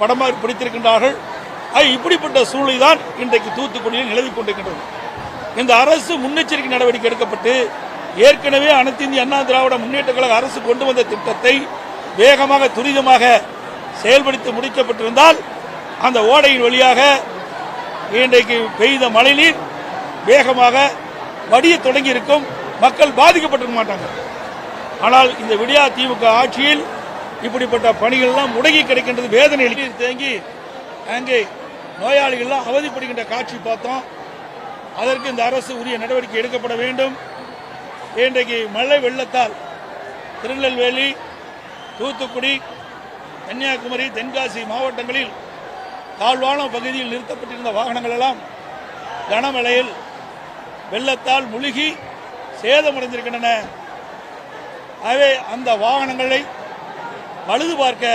படமாக பிடித்திருக்கின்றார்கள். இப்படிப்பட்ட சூழ்நிலை தான் இன்றைக்கு தூத்துக்குடியில் நிலவிக் கொண்டிருக்கின்றது. இந்த அரசு முன்னெச்சரிக்கை நடவடிக்கை எடுக்கப்பட்டு ஏற்கனவே அனைத்து இந்திய அண்ணா திராவிட முன்னேற்ற கழக அரசு கொண்டு வந்த திட்டத்தை வேகமாக துரிதமாக செயல்படுத்தி முடிக்கப்பட்டிருந்தால் அந்த ஓடையின் வழியாக இன்றைக்கு பெய்த மழைநீர் வேகமாக வடிய தொடங்கி இருக்கும், மக்கள் பாதிக்கப்பட்டிருக்க மாட்டாங்க. ஆனால் இந்த விடியா திமுக ஆட்சியில் இப்படிப்பட்ட பணிகள் எல்லாம் முடங்கி கிடைக்கின்றது. வேதனை தேங்கி அங்கே நோயாளிகள் அவதிப்படுகின்ற காட்சி பார்த்தோம். அதற்கு இந்த அரசு உரிய நடவடிக்கை எடுக்கப்பட வேண்டும். இன்றைக்கு மழை வெள்ளத்தால் திருநெல்வேலி, தூத்துக்குடி, கன்னியாகுமரி, தென்காசி மாவட்டங்களில் தாழ்வான பகுதியில் நிறுத்தப்பட்டிருந்த வாகனங்கள் எல்லாம் கனமழையில் வெள்ளத்தால் முழுகி சேதமடைந்திருக்கின்றன. ஆகவே அந்த வாகனங்களை பழுது பார்க்க